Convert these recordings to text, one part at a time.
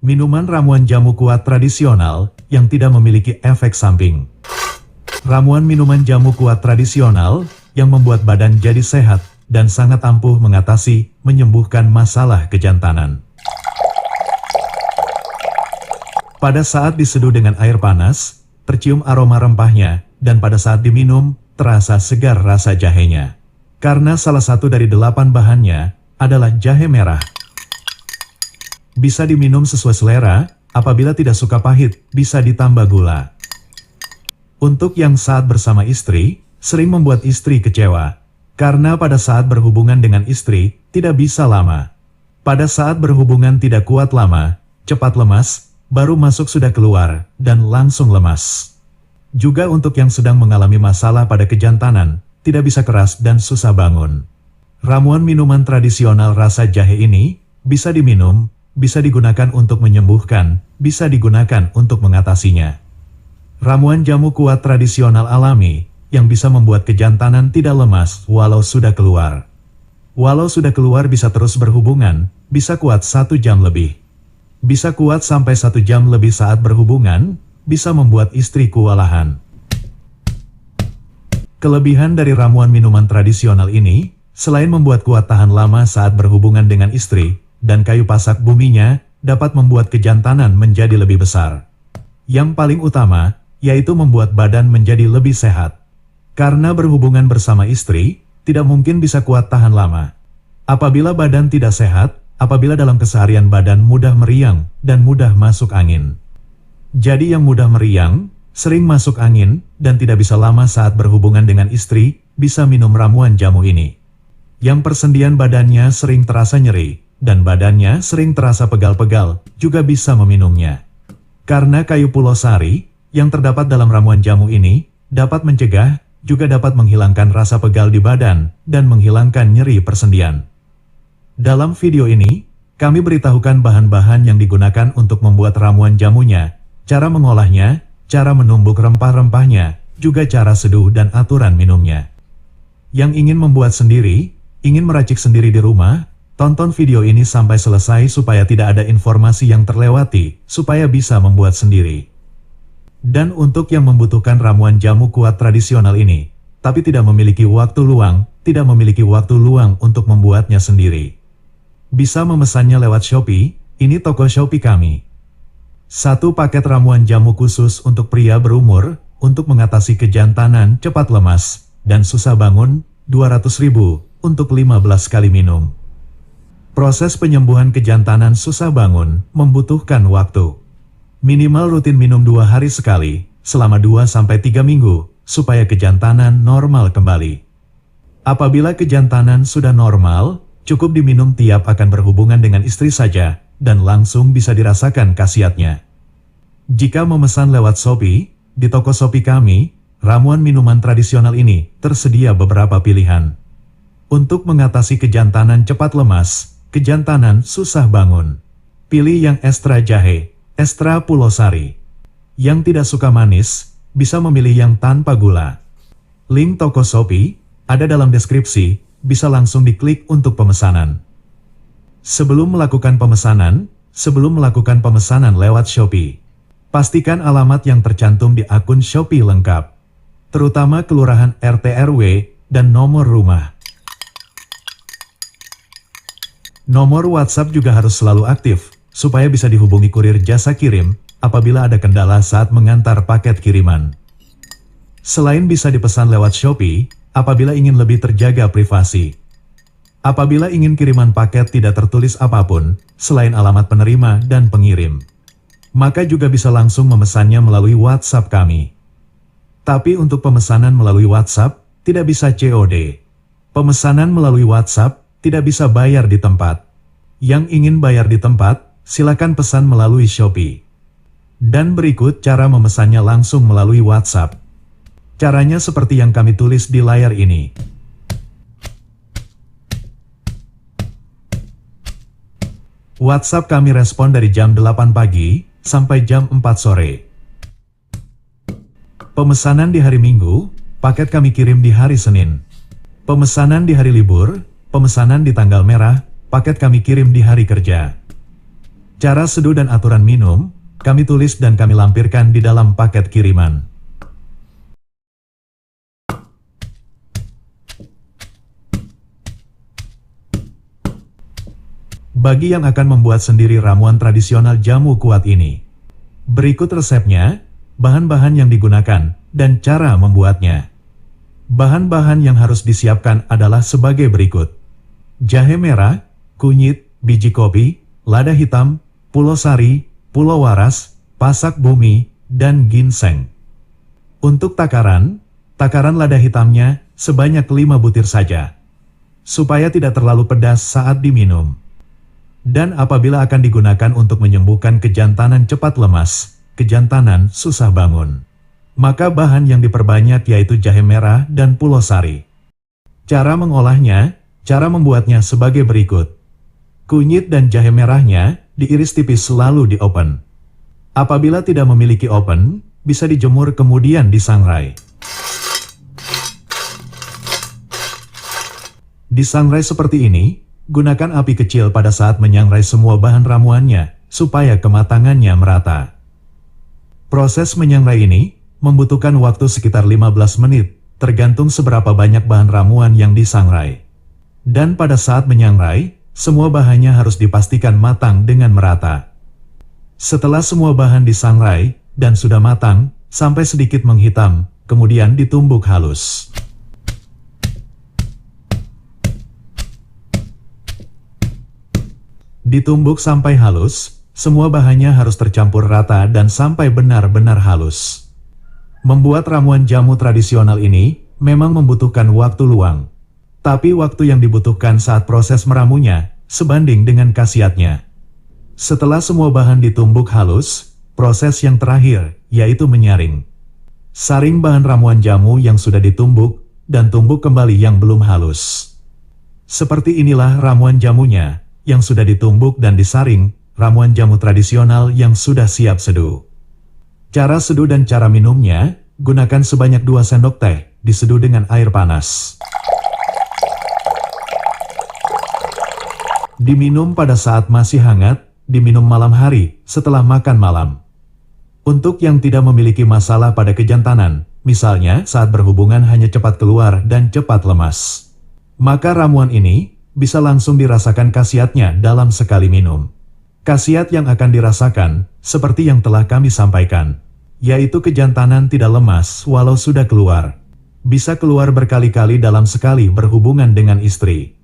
Minuman ramuan jamu kuat tradisional yang tidak memiliki efek samping. Ramuan minuman jamu kuat tradisional yang membuat badan jadi sehat dan sangat ampuh mengatasi, menyembuhkan masalah kejantanan. Pada saat diseduh dengan air panas, tercium aroma rempahnya, dan pada saat diminum, terasa segar rasa jahenya. Karena salah satu dari 8 bahannya adalah jahe merah. Bisa diminum sesuai selera, apabila tidak suka pahit, bisa ditambah gula. Untuk yang saat bersama istri, sering membuat istri kecewa. Karena pada saat berhubungan dengan istri, tidak bisa lama. Pada saat berhubungan tidak kuat lama, cepat lemas, baru masuk sudah keluar, dan langsung lemas. Juga untuk yang sedang mengalami masalah pada kejantanan, tidak bisa keras dan susah bangun. Ramuan minuman tradisional rasa jahe ini, bisa diminum, bisa digunakan untuk menyembuhkan, bisa digunakan untuk mengatasinya. Ramuan jamu kuat tradisional alami, yang bisa membuat kejantanan tidak lemas walau sudah keluar. Walau sudah keluar bisa terus berhubungan, bisa kuat 1 jam lebih. Bisa kuat sampai 1 jam lebih saat berhubungan, bisa membuat istri kewalahan. Kelebihan dari ramuan minuman tradisional ini, selain membuat kuat tahan lama saat berhubungan dengan istri, dan kayu pasak buminya, dapat membuat kejantanan menjadi lebih besar. Yang paling utama, yaitu membuat badan menjadi lebih sehat. Karena berhubungan bersama istri, tidak mungkin bisa kuat tahan lama. Apabila badan tidak sehat, apabila dalam keseharian badan mudah meriang, dan mudah masuk angin. Jadi yang mudah meriang, sering masuk angin, dan tidak bisa lama saat berhubungan dengan istri, bisa minum ramuan jamu ini. Yang persendian badannya sering terasa nyeri, dan badannya sering terasa pegal-pegal, juga bisa meminumnya. Karena kayu pulau sari, yang terdapat dalam ramuan jamu ini, dapat mencegah, juga dapat menghilangkan rasa pegal di badan, dan menghilangkan nyeri persendian. Dalam video ini, kami beritahukan bahan-bahan yang digunakan untuk membuat ramuan jamunya, cara mengolahnya, cara menumbuk rempah-rempahnya, juga cara seduh dan aturan minumnya. Yang ingin membuat sendiri, ingin meracik sendiri di rumah, tonton video ini sampai selesai supaya tidak ada informasi yang terlewati, supaya bisa membuat sendiri. Dan untuk yang membutuhkan ramuan jamu kuat tradisional ini, tapi tidak memiliki waktu luang, untuk membuatnya sendiri, bisa memesannya lewat Shopee, ini toko Shopee kami. 1 paket ramuan jamu khusus untuk pria berumur, untuk mengatasi kejantanan cepat lemas, dan susah bangun, 200.000, untuk 15 kali minum. Proses penyembuhan kejantanan susah bangun, membutuhkan waktu. Minimal rutin minum 2 hari sekali, selama 2-3 minggu, supaya kejantanan normal kembali. Apabila kejantanan sudah normal, cukup diminum tiap akan berhubungan dengan istri saja, dan langsung bisa dirasakan khasiatnya. Jika memesan lewat Shopee, di toko Shopee kami, ramuan minuman tradisional ini tersedia beberapa pilihan. Untuk mengatasi kejantanan cepat lemas, kejantanan susah bangun, pilih yang ekstra jahe, ekstra pulau sari. Yang tidak suka manis, bisa memilih yang tanpa gula. Link toko Shopee ada dalam deskripsi, bisa langsung diklik untuk pemesanan. Sebelum melakukan pemesanan lewat Shopee, pastikan alamat yang tercantum di akun Shopee lengkap, terutama kelurahan RT RW dan nomor rumah. Nomor WhatsApp juga harus selalu aktif, supaya bisa dihubungi kurir jasa kirim, apabila ada kendala saat mengantar paket kiriman. Selain bisa dipesan lewat Shopee, apabila ingin lebih terjaga privasi. Apabila ingin kiriman paket tidak tertulis apapun, selain alamat penerima dan pengirim, maka juga bisa langsung memesannya melalui WhatsApp kami. Tapi untuk pemesanan melalui WhatsApp, tidak bisa COD. Pemesanan melalui WhatsApp, tidak bisa bayar di tempat. Yang ingin bayar di tempat, silakan pesan melalui Shopee. Dan berikut cara memesannya langsung melalui WhatsApp. Caranya seperti yang kami tulis di layar ini. WhatsApp kami respon dari jam 8 pagi sampai jam 4 sore. Pemesanan di hari Minggu, paket kami kirim di hari Senin. Pemesanan di hari libur, pemesanan di tanggal merah, paket kami kirim di hari kerja. Cara seduh dan aturan minum, kami tulis dan kami lampirkan di dalam paket kiriman. Bagi yang akan membuat sendiri ramuan tradisional jamu kuat ini, berikut resepnya, bahan-bahan yang digunakan, dan cara membuatnya. Bahan-bahan yang harus disiapkan adalah sebagai berikut. Jahe merah, kunyit, biji kopi, lada hitam, pulau sari, pulau waras, pasak bumi, dan ginseng. Untuk takaran lada hitamnya sebanyak 5 butir saja, supaya tidak terlalu pedas saat diminum. Dan apabila akan digunakan untuk menyembuhkan kejantanan cepat lemas, kejantanan susah bangun, maka bahan yang diperbanyak yaitu jahe merah dan pulau sari. Cara mengolahnya, cara membuatnya sebagai berikut. Kunyit dan jahe merahnya diiris tipis lalu di-open. Apabila tidak memiliki oven, bisa dijemur kemudian disangrai. Disangrai seperti ini, gunakan api kecil pada saat menyangrai semua bahan ramuannya, supaya kematangannya merata. Proses menyangrai ini membutuhkan waktu sekitar 15 menit, tergantung seberapa banyak bahan ramuan yang disangrai. Dan pada saat menyangrai, semua bahannya harus dipastikan matang dengan merata. Setelah semua bahan disangrai dan sudah matang, sampai sedikit menghitam, kemudian ditumbuk halus. Ditumbuk sampai halus, semua bahannya harus tercampur rata dan sampai benar-benar halus. Membuat ramuan jamu tradisional ini memang membutuhkan waktu luang. Tapi waktu yang dibutuhkan saat proses meramunya sebanding dengan khasiatnya. Setelah semua bahan ditumbuk halus, proses yang terakhir yaitu menyaring. Saring bahan ramuan jamu yang sudah ditumbuk dan tumbuk kembali yang belum halus. Seperti inilah ramuan jamunya yang sudah ditumbuk dan disaring, ramuan jamu tradisional yang sudah siap seduh. Cara seduh dan cara minumnya, gunakan sebanyak 2 sendok teh, diseduh dengan air panas. Diminum pada saat masih hangat, diminum malam hari, setelah makan malam. Untuk yang tidak memiliki masalah pada kejantanan, misalnya saat berhubungan hanya cepat keluar dan cepat lemas, maka ramuan ini bisa langsung dirasakan khasiatnya dalam sekali minum. Khasiat yang akan dirasakan, seperti yang telah kami sampaikan, yaitu kejantanan tidak lemas walau sudah keluar. Bisa keluar berkali-kali dalam sekali berhubungan dengan istri.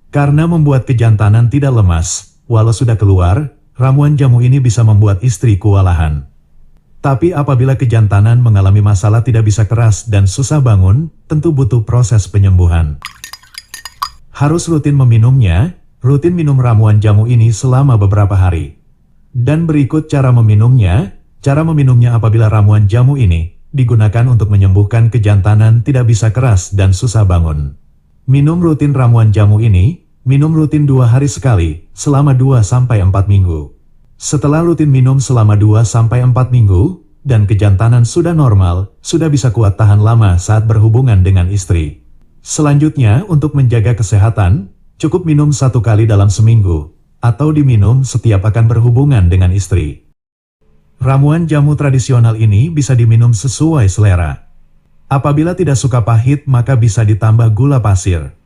Karena membuat kejantanan tidak lemas, walau sudah keluar, ramuan jamu ini bisa membuat istri kewalahan. Tapi apabila kejantanan mengalami masalah tidak bisa keras dan susah bangun, tentu butuh proses penyembuhan. Harus rutin meminumnya, rutin minum ramuan jamu ini selama beberapa hari. Dan berikut cara meminumnya. Cara meminumnya apabila ramuan jamu ini digunakan untuk menyembuhkan kejantanan tidak bisa keras dan susah bangun. Minum rutin ramuan jamu ini, minum rutin 2 hari sekali, selama 2-4 minggu. Setelah rutin minum selama 2-4 minggu, dan kejantanan sudah normal, sudah bisa kuat tahan lama saat berhubungan dengan istri. Selanjutnya, untuk menjaga kesehatan, cukup minum 1 kali dalam seminggu, atau diminum setiap akan berhubungan dengan istri. Ramuan jamu tradisional ini bisa diminum sesuai selera. Apabila tidak suka pahit, maka bisa ditambah gula pasir.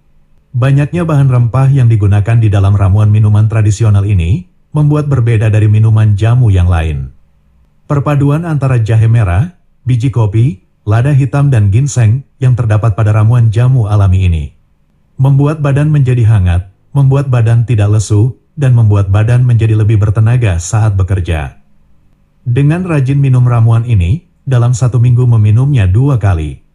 Banyaknya bahan rempah yang digunakan di dalam ramuan minuman tradisional ini, membuat berbeda dari minuman jamu yang lain. Perpaduan antara jahe merah, biji kopi, lada hitam dan ginseng yang terdapat pada ramuan jamu alami ini membuat badan menjadi hangat, membuat badan tidak lesu, dan membuat badan menjadi lebih bertenaga saat bekerja. Dengan rajin minum ramuan ini, dalam 1 minggu meminumnya 2 kali,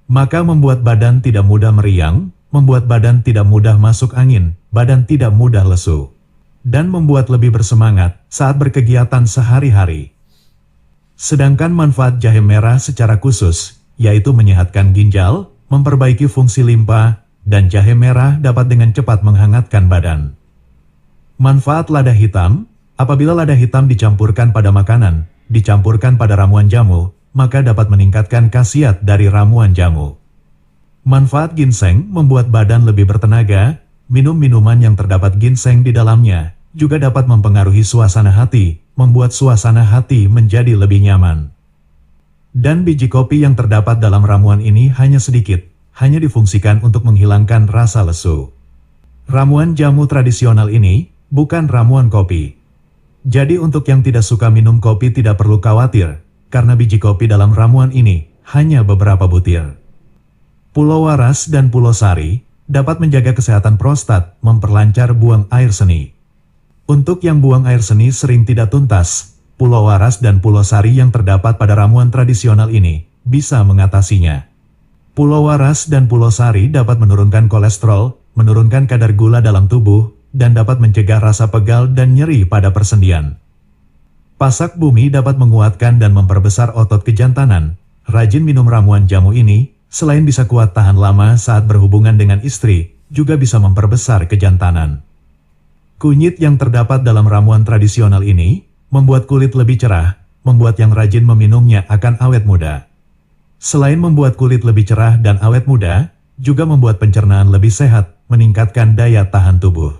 maka membuat badan tidak mudah meriang, membuat badan tidak mudah masuk angin, badan tidak mudah lesu, dan membuat lebih bersemangat saat berkegiatan sehari-hari. Sedangkan manfaat jahe merah secara khusus, yaitu menyehatkan ginjal, memperbaiki fungsi limpa, dan jahe merah dapat dengan cepat menghangatkan badan. Manfaat lada hitam, apabila lada hitam dicampurkan pada makanan, dicampurkan pada ramuan jamu, maka dapat meningkatkan khasiat dari ramuan jamu. Manfaat ginseng membuat badan lebih bertenaga, minum minuman yang terdapat ginseng di dalamnya, juga dapat mempengaruhi suasana hati, membuat suasana hati menjadi lebih nyaman. Dan biji kopi yang terdapat dalam ramuan ini hanya sedikit, hanya difungsikan untuk menghilangkan rasa lesu. Ramuan jamu tradisional ini bukan ramuan kopi. Jadi untuk yang tidak suka minum kopi tidak perlu khawatir, karena biji kopi dalam ramuan ini hanya beberapa butir. Pulau Waras dan Pulau Sari dapat menjaga kesehatan prostat, memperlancar buang air seni. Untuk yang buang air seni sering tidak tuntas, Pulau Waras dan Pulau Sari yang terdapat pada ramuan tradisional ini bisa mengatasinya. Pulau Waras dan Pulau Sari dapat menurunkan kolesterol, menurunkan kadar gula dalam tubuh, dan dapat mencegah rasa pegal dan nyeri pada persendian. Pasak bumi dapat menguatkan dan memperbesar otot kejantanan. Rajin minum ramuan jamu ini, selain bisa kuat tahan lama saat berhubungan dengan istri, juga bisa memperbesar kejantanan. Kunyit yang terdapat dalam ramuan tradisional ini, membuat kulit lebih cerah, membuat yang rajin meminumnya akan awet muda. Selain membuat kulit lebih cerah dan awet muda, juga membuat pencernaan lebih sehat, meningkatkan daya tahan tubuh.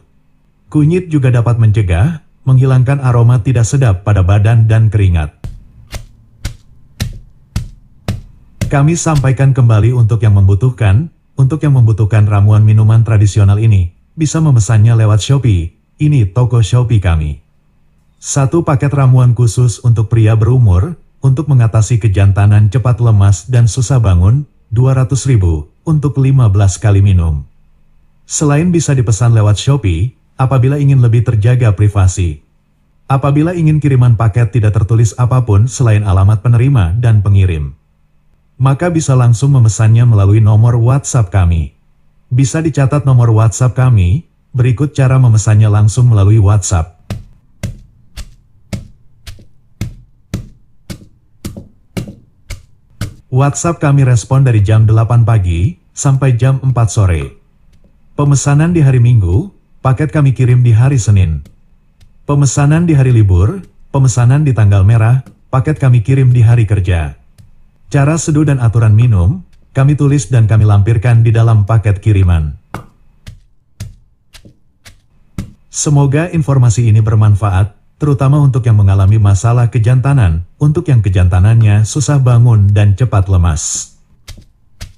Kunyit juga dapat mencegah, menghilangkan aroma tidak sedap pada badan dan keringat. Kami sampaikan kembali untuk yang membutuhkan ramuan minuman tradisional ini, bisa memesannya lewat Shopee, ini toko Shopee kami. 1 paket ramuan khusus untuk pria berumur, untuk mengatasi kejantanan cepat lemas dan susah bangun, 200.000, untuk 15 kali minum. Selain bisa dipesan lewat Shopee, apabila ingin lebih terjaga privasi. Apabila ingin kiriman paket tidak tertulis apapun selain alamat penerima dan pengirim, maka bisa langsung memesannya melalui nomor WhatsApp kami. Bisa dicatat nomor WhatsApp kami, berikut cara memesannya langsung melalui WhatsApp. WhatsApp kami respon dari jam 8 pagi sampai jam 4 sore. Pemesanan di hari Minggu, paket kami kirim di hari Senin. Pemesanan di hari libur, pemesanan di tanggal merah, paket kami kirim di hari kerja. Cara seduh dan aturan minum, kami tulis dan kami lampirkan di dalam paket kiriman. Semoga informasi ini bermanfaat, terutama untuk yang mengalami masalah kejantanan, untuk yang kejantanannya susah bangun dan cepat lemas.